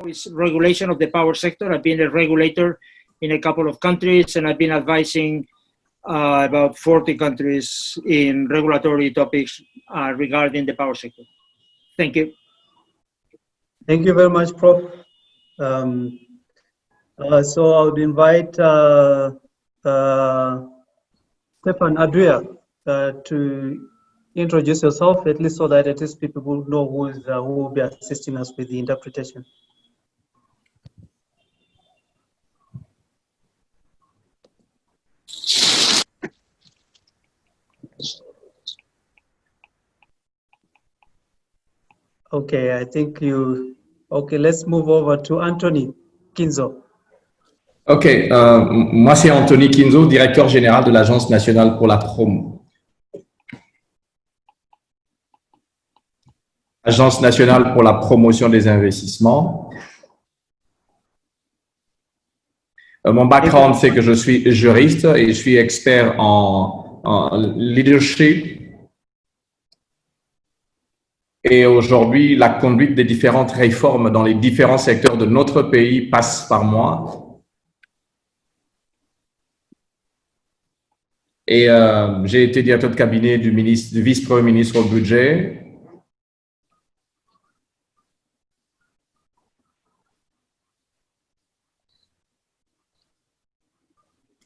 is regulation of the power sector. I've been a regulator in a couple of countries, and I've been advising about 40 countries in regulatory topics regarding the power sector. Thank you. Thank you very much, Prof. So I would invite Stefan Adria to introduce yourself, at least so that at least people will know who will be assisting us with the interpretation. Okay, I think okay, let's move over to Anthony Kinzo. Ok, moi c'est Anthony Kinzo, directeur général de l'Agence nationale pour la promo. Agence nationale pour la promotion des investissements. Mon background, c'est que je suis juriste et je suis expert en leadership. Et aujourd'hui, la conduite des différentes réformes dans les différents secteurs de notre pays passe par moi. Et j'ai été directeur de cabinet du vice-premier ministre au budget.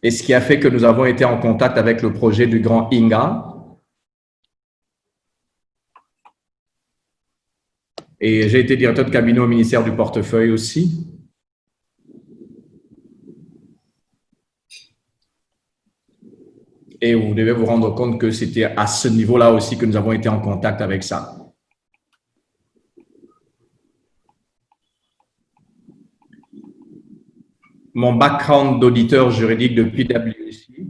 Et ce qui a fait que nous avons été en contact avec le projet du Grand INGA. Et j'ai été directeur de cabinet au ministère du portefeuille aussi. Et vous devez vous rendre compte que c'était à ce niveau-là aussi que nous avons été en contact avec ça. Mon background d'auditeur juridique de PwC.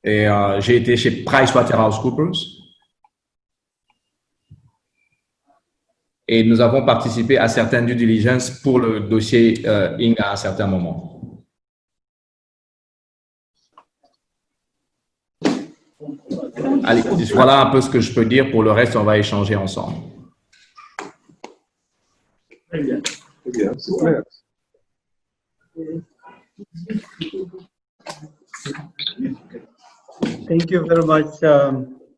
Et j'ai été chez PricewaterhouseCoopers. Et nous avons participé à certaines due diligence pour le dossier INGA à un certain moment. Allez, voilà un peu ce que je peux dire. Pour le reste, on va échanger ensemble. Très bien. Très bien, c'est clair. Thank you very much,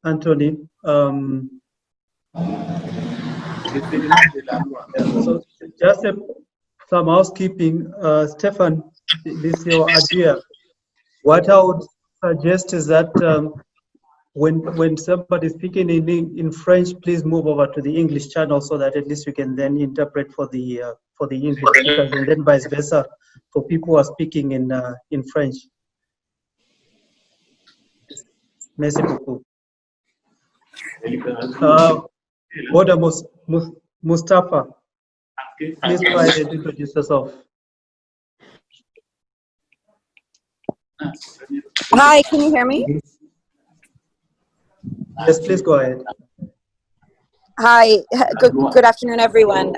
Anthony. So just some housekeeping. Stefan, this is your idea. What I would suggest is that when somebody is speaking in French, please move over to the English channel so that at least you can then interpret for the English speakers, and then vice versa for people who are speaking in French. Merci beaucoup. Boda Mustafa, please try and introduce yourself. Hi, can you hear me? Yes, please go ahead. Hi, good afternoon, everyone.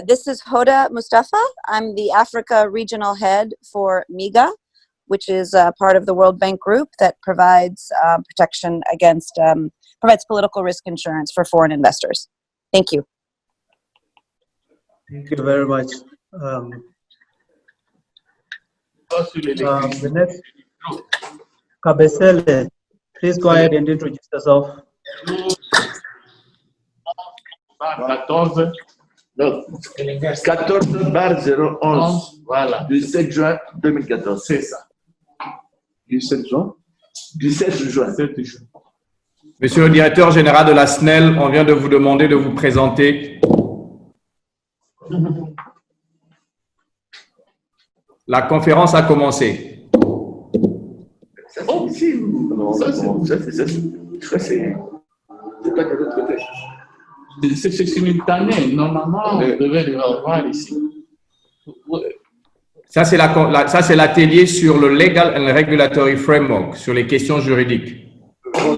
This is Hoda Mustafa. I'm the Africa Regional Head for MIGA, which is part of the World Bank Group that provides protection against, provides political risk insurance for foreign investors. Thank you. Thank you very much. The next, Kabesele, please go ahead and introduce yourself. 14 /011, voilà, du 7 juin 2014. C'est ça. Du 7 juin? Du 7 juin. Monsieur le directeur général de la SNEL, on vient de vous demander de vous présenter. La conférence a commencé. Oh, si, c'est pas de l'autre côté. C'est simultané. Normalement, on devait le voir ici. Ça, c'est l'atelier sur le Legal and Regulatory Framework, sur les questions juridiques. Je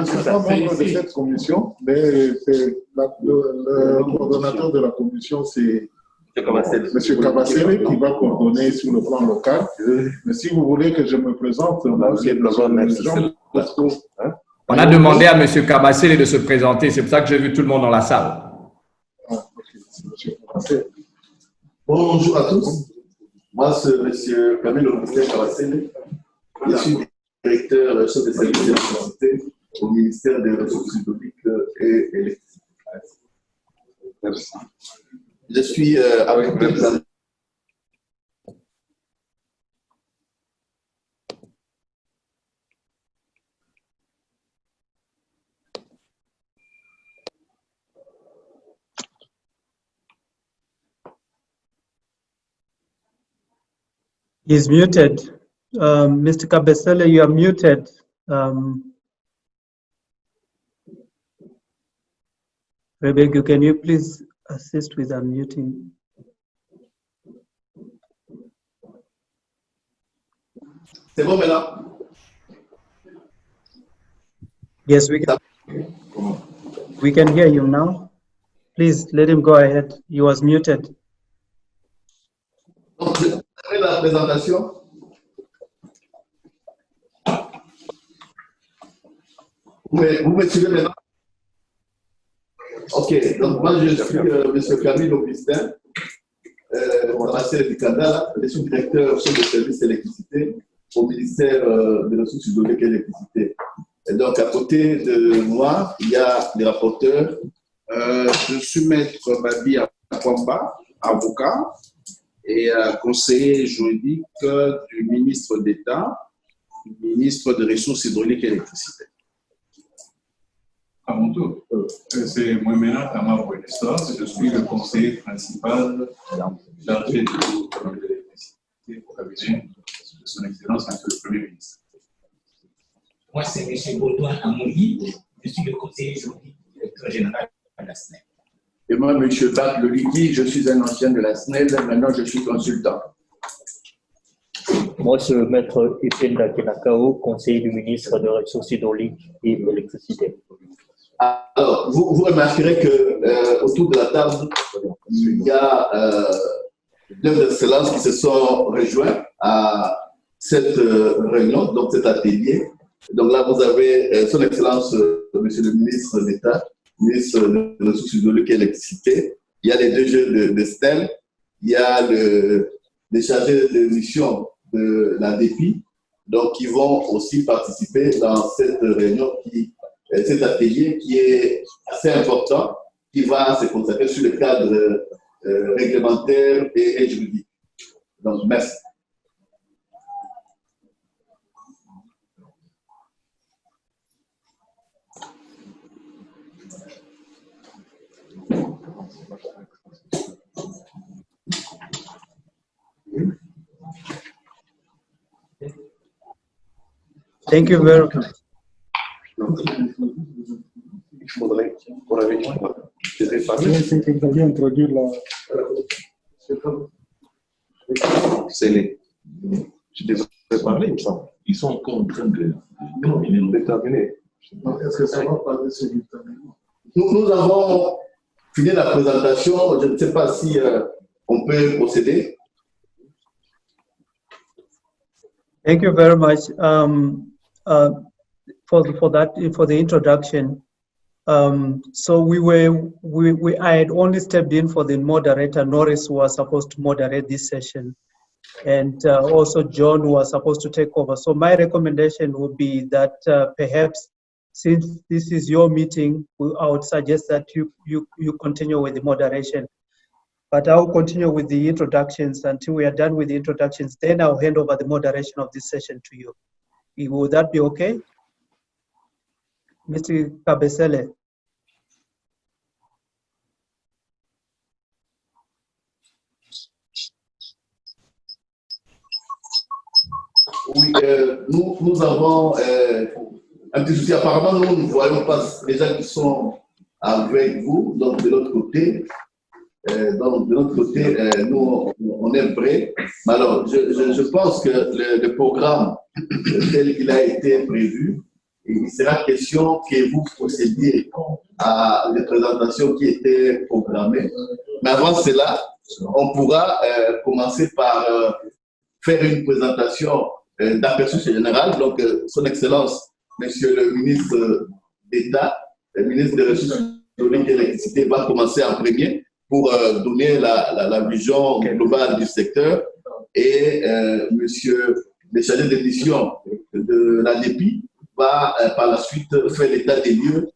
ne suis pas membre de cette commission, mais le coordonnateur de la commission, c'est M. Kabasele qui va coordonner sur le plan local. Mais si vous voulez que je me présente, moi, c'est Jean Bosco. On a demandé à M. Kabasele de se présenter. C'est pour ça que j'ai vu tout le monde dans la salle. Bonjour à tous. Moi, c'est M. Camille Augustin Kabasele. Je suis directeur chef de service d'électricité au ministère des Ressources hydrauliques et électriques. Merci. Je suis avec le He's muted. Mr. Kabasele, you are muted. Rebecca, can you please assist with unmuting? C'est bon maintenant? Yes, we can hear you now. Please let him go ahead. He was muted. Donc, après la présentation, vous me suivez maintenant? Ok, donc moi je suis M. Camille Augustin, je suis directeur chef de service électricité au ministère des Ressources hydrauliques et électricité. Et donc à côté de moi, il y a les rapporteurs. Je suis maître Babi Akwamba, avocat et conseiller juridique du ministre d'État, ministre des Ressources hydrauliques et électricité. À mon tour, c'est Moïmena Tama Buenestor, je suis le conseiller principal chargé de l'électricité au cabinet de son Excellence, Monsieur le Premier ministre. Moi, c'est M. Baudouin Amouli, je suis le conseiller juridique du directeur général de la SNEL. Et moi, M. Bat Loliki, je suis un ancien de la SNEL, maintenant je suis consultant. Moi, c'est maître Ependa Kenakao, conseiller du ministre des Ressources hydrauliques et électricité. Alors, vous remarquerez que autour de la table, il y a deux excellences qui se sont rejoints à cette réunion, donc cet atelier. Donc là, vous avez son Excellence, Monsieur le ministre d'État, ministre des Ressources hydrauliques et électricité. Il y a les deux jeux de STEM. Il y a les chargés de mission de la DEPI, donc qui vont aussi participer dans cette réunion cet atelier qui est assez important, qui va se concentrer sur le cadre réglementaire et juridique. Donc, merci. Thank you very much. Il faudrait qu'on avait Vous allez introduire la... C'est les... Je devrais parler, il me semble. Ils sont encore en train de terminer. Est-ce que ça va parler simultanément? Nous avons fini la présentation. Je ne sais pas si on peut procéder. Thank you very much for the introduction. So I had only stepped in for the moderator. Norris, who was supposed to moderate this session, and also John, who was supposed to take over. So my recommendation would be that perhaps, since this is your meeting, I would suggest that you continue with the moderation. But I'll continue with the introductions until we are done with the introductions. Then I'll hand over the moderation of this session to you. Would that be okay? Mr. Kabasele. Oui, nous avons un petit souci. Apparemment, nous ne voyons pas les gens qui sont avec vous. Donc, de l'autre côté, nous, on est prêts. Mais alors, je pense que le programme tel qu'il a été prévu, il sera question que vous procédiez à les présentations qui étaient programmées. Mais avant cela, on pourra commencer par faire une présentation d'aperçu général. Donc, Son Excellence, Monsieur le ministre d'État, le ministre des Ressources hydrauliques et de l'électricité, va commencer en premier pour donner la vision globale du secteur. Et monsieur le chargé de mission de l'ADEPI va par la suite faire l'état des lieux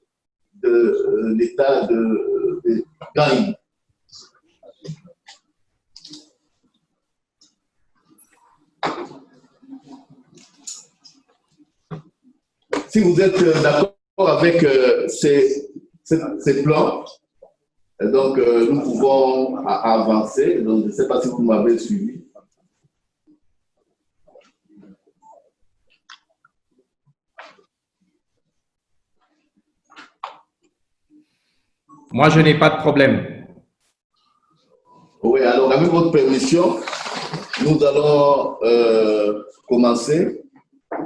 de l'état de Gaï. Si vous êtes d'accord avec ces plans, donc nous pouvons avancer. Donc, je ne sais pas si vous m'avez suivi. Moi, je n'ai pas de problème. Oui, alors avec votre permission, nous allons commencer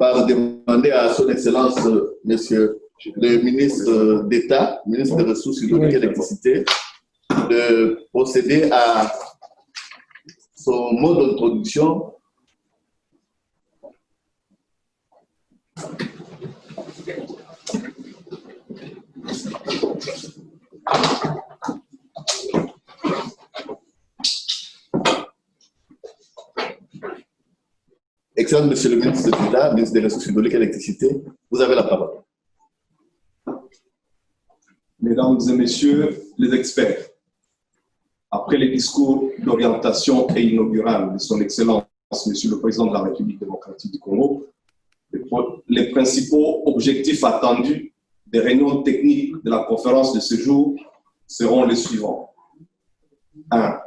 par demander à son Excellence, Monsieur le ministre d'État, ministre des Ressources hydrauliques et de l'électricité, de procéder à son mot d'introduction. Excellent, Monsieur le ministre d'État, ministre des Ressources hydrauliques et de l'électricité, vous avez la parole. Mesdames et Messieurs les experts, après les discours d'orientation et inaugural de son Excellence, Monsieur le Président de la République démocratique du Congo, les principaux objectifs attendus des réunions techniques de la conférence de ce jour seront les suivants. 1.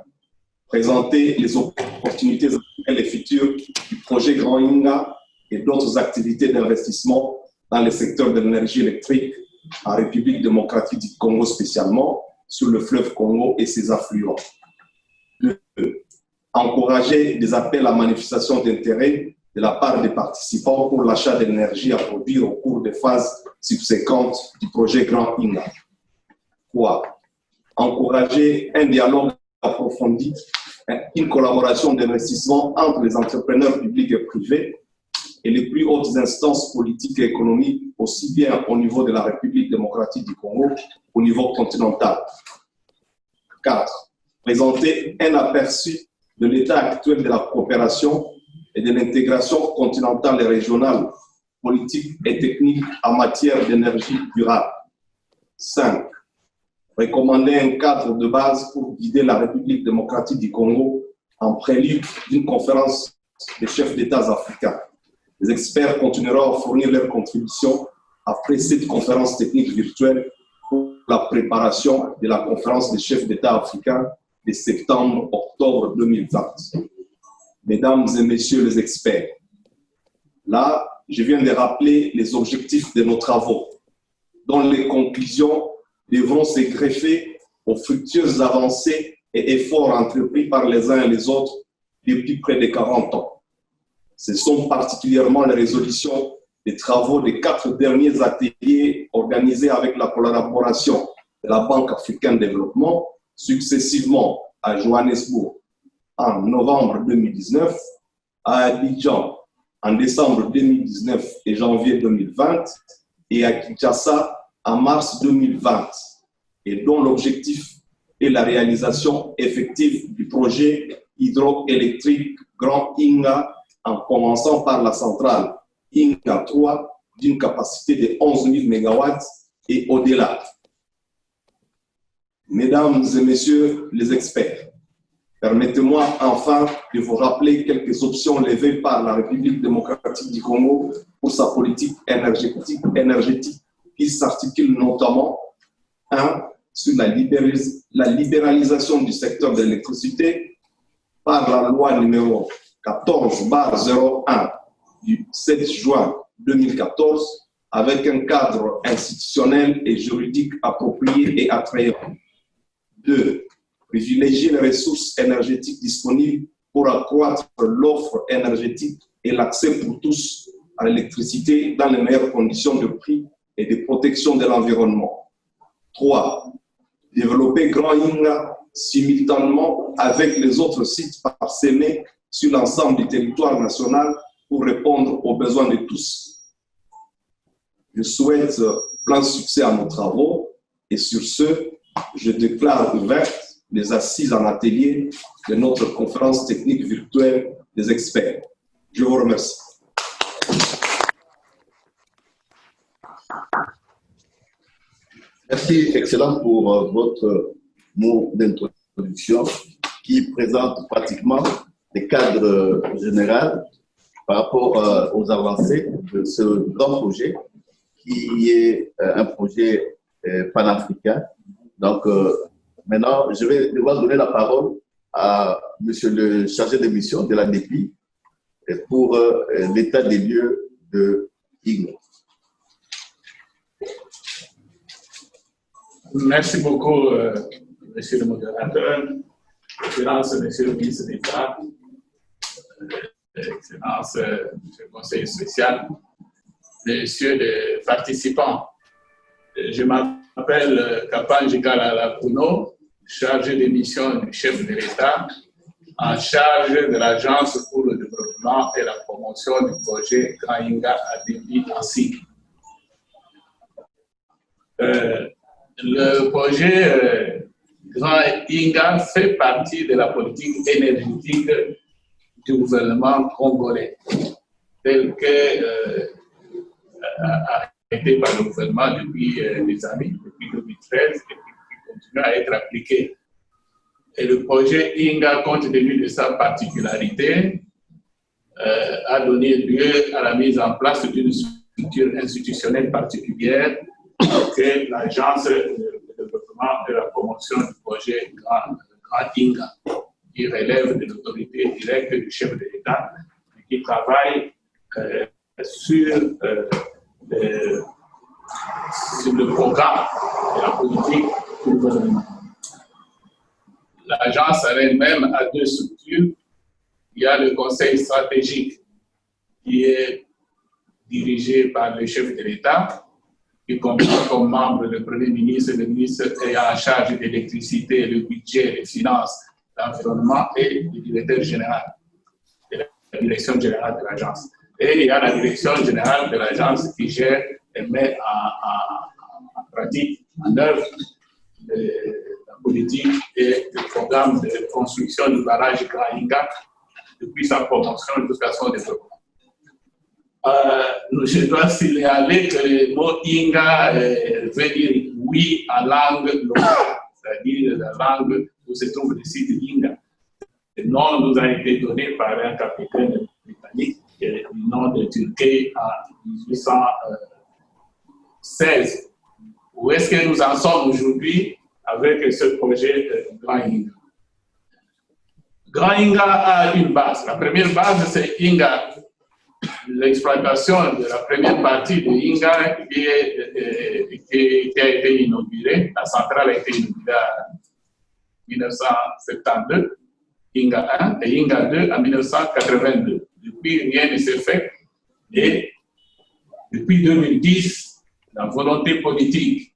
Présenter les opportunités actuelles et futures du projet Grand Inga et d'autres activités d'investissement dans le secteur de l'énergie électrique en République démocratique du Congo spécialement, sur le fleuve Congo et ses affluents. 2. Encourager des appels à manifestation d'intérêt de la part des participants pour l'achat d'énergie à produire au cours des phases subséquentes du projet Grand Inga. 3. Encourager un dialogue approfondi, une collaboration d'investissement entre les entrepreneurs publics et privés et les plus hautes instances politiques et économiques, aussi bien au niveau de la République démocratique du Congo qu'au niveau continental. 4. Présenter un aperçu de l'état actuel de la coopération et de l'intégration continentale et régionale, politique et technique en matière d'énergie durable. 5. Recommander un cadre de base pour guider la République démocratique du Congo en prélude d'une conférence des chefs d'État africains. Les experts continueront à fournir leurs contributions après cette conférence technique virtuelle pour la préparation de la conférence des chefs d'État africains de septembre-octobre 2020. Mesdames et Messieurs les experts, là, je viens de rappeler les objectifs de nos travaux, dont les conclusions devront se greffer aux fructueuses avancées et efforts entrepris par les uns et les autres depuis près de 40 ans. Ce sont particulièrement les résolutions des travaux des 4 derniers ateliers organisés avec la collaboration de la Banque africaine de développement, successivement à Johannesburg en novembre 2019, à Abidjan en décembre 2019 et janvier 2020, et à Kinshasa en mars 2020, et dont l'objectif est la réalisation effective du projet hydroélectrique Grand Inga, en commençant par la centrale Inga 3 d'une capacité de 11 000 MW et au-delà. Mesdames et Messieurs les experts, permettez-moi enfin de vous rappeler quelques options levées par la République démocratique du Congo pour sa politique énergétique qui s'articule notamment 1. Sur la libéralisation du secteur de l'électricité par la loi numéro 14/01 du 7 juin 2014 avec un cadre institutionnel et juridique approprié et attrayant. 2. Privilégier les ressources énergétiques disponibles pour accroître l'offre énergétique et l'accès pour tous à l'électricité dans les meilleures conditions de prix et de protection de l'environnement. 3. Développer Grand Inga simultanément avec les autres sites parsemés sur l'ensemble du territoire national pour répondre aux besoins de tous. Je souhaite plein succès à nos travaux et sur ce, je déclare ouvertes les assises en atelier de notre conférence technique virtuelle des experts. Je vous remercie. Merci, excellent pour votre mot d'introduction qui présente pratiquement les cadres généraux par rapport aux avancées de ce grand projet qui est un projet panafricain. Donc, maintenant, je vais devoir donner la parole à monsieur le chargé de mission de la NEPI pour l'état des lieux de INGA. Merci beaucoup, monsieur le modérateur, Excellence, monsieur le ministre d'État, Excellence, monsieur le conseiller spécial, messieurs les participants. Je m'appelle Kapan Jikala Puno, chargé de mission du chef de l'État, en charge de l'Agence pour le développement et la promotion du projet Grand Inga à Débit en cycle. Le projet Grand Inga fait partie de la politique énergétique du gouvernement congolais, tel que arrêté par le gouvernement depuis des années, depuis 2013, et qui continue à être appliqué. Et le projet Inga, compte tenu de sa particularité, a donné lieu à la mise en place d'une structure institutionnelle particulière que l'Agence de développement et la promotion du projet Grand Inga, qui relève de l'autorité directe du chef de l'État et qui travaille sur le programme de la politique du gouvernement. L'agence elle-même a deux structures. Il y a le conseil stratégique qui est dirigé par le chef de l'État, qui comprend comme membre le Premier ministre, le ministre ayant en charge de l'électricité, le budget, les finances, l'environnement et le directeur général de la direction générale de l'agence. Et il y a la direction générale de l'agence qui gère et met en pratique, en œuvre, la politique et le programme de construction du barrage Grand Inga depuis sa promotion jusqu'à son développement. Je dois signaler que le mot Inga veut dire oui en langue locale, c'est-à-dire la langue où se trouve le site Inga. Le nom nous a été donné par un capitaine britannique, le nom de Turquie en 1816. Où est-ce que nous en sommes aujourd'hui avec ce projet Grand Inga? Grand Inga a une base. La première base, c'est Inga. L'exploitation de la première partie de Inga qui a été inaugurée. La centrale a été inaugurée en 1972, Inga 1, et Inga 2 en 1982. Depuis, rien ne s'est fait. Et depuis 2010, la volonté politique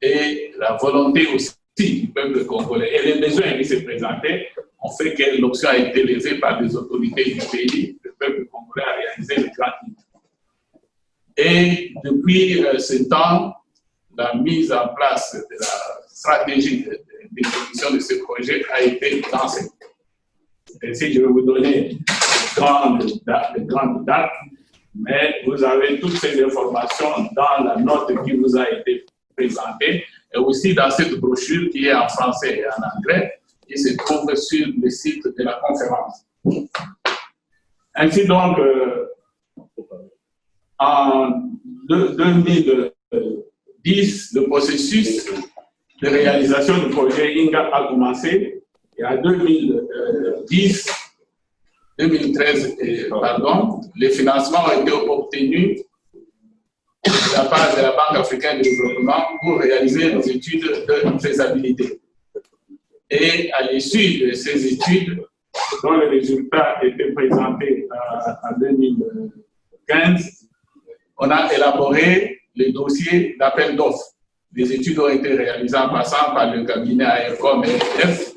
et la volonté aussi du peuple congolais et les besoins qui se présentaient ont fait que l'option a été levée par les autorités du pays. Le peuple congolais a réalisé le Grand Inga. Et depuis ce temps, la mise en place de la stratégie d'exécution de ce projet a été lancée. Ici, je vais vous donner les grandes dates, mais vous avez toutes ces informations dans la note qui vous a été présentée et aussi dans cette brochure qui est en français et en anglais, qui se trouve sur le site de la conférence. Ainsi donc, en 2010, le processus de réalisation du projet Inga a commencé et en 2013, les financements ont été obtenus de la part de la Banque africaine de développement pour réaliser les études de faisabilité. Et à l'issue de ces études, dont les résultats étaient présentés en 2015, on a élaboré les dossiers d'appel d'offres. Les études ont été réalisées en passant par le cabinet AFCOM et EDF,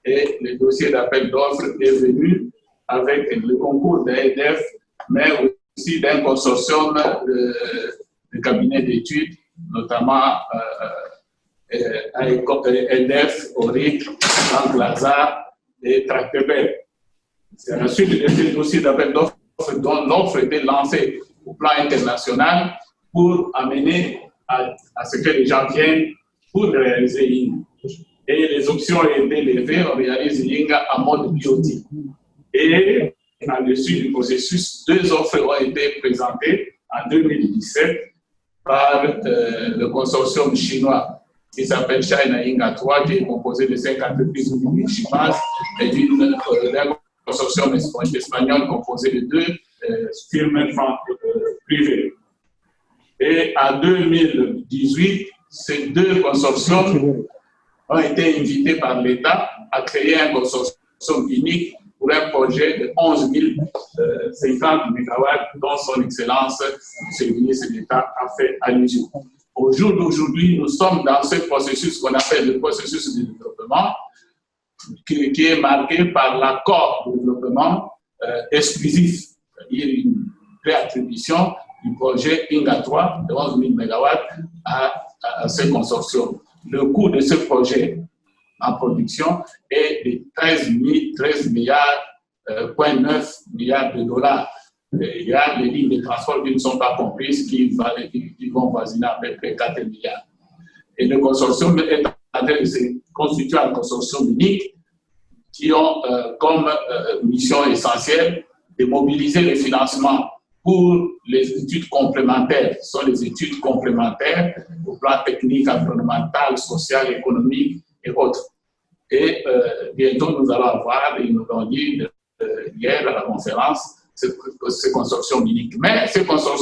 et le dossier d'appel d'offres est venu avec le concours de l'EDF, mais aussi d'un consortium de cabinets d'études, notamment EDF, Auric, Franck Lazare et Tractebel. C'est à la suite de ces dossiers d'appel d'offres dont l'offre était lancée au plan international pour amener à ce que les gens viennent pour réaliser Yinga. Et les options ont été levées, on réalise Yinga en mode biotique. Et à l'issue du processus, 2 offres ont été présentées en 2017 par le consortium chinois qui s'appelle China Yinga 3, qui est composé de 5 entreprises chinoises et d'un consortium espagnol composé de 2 firmes privées. Et en 2018, ces 2 consortiums ont été invités par l'État à créer un consortium unique pour un projet de 11 050 MW dont son Excellence, M. le ministre d'État, a fait allusion. Au jour d'aujourd'hui, nous sommes dans ce processus qu'on appelle le processus de développement, qui est marqué par l'accord de développement exclusif, c'est-à-dire une réattribution du projet Yinga 3 de 11 000 MW à ce consortium. Le coût de ce projet en production est de 13,9 milliards de dollars. Et il y a les lignes de transport qui ne sont pas comprises, qui vont voisiner à peu près 4 milliards. Et le consortium est en train de se constituer un consortium unique qui ont comme mission essentielle de mobiliser les financements pour les études complémentaires. Ce sont les études complémentaires au plan technique, environnemental, social, économique et autres. Et bientôt, nous allons avoir, ils nous l'ont dit hier à la conférence, ce consortium unique. Mais ce consortium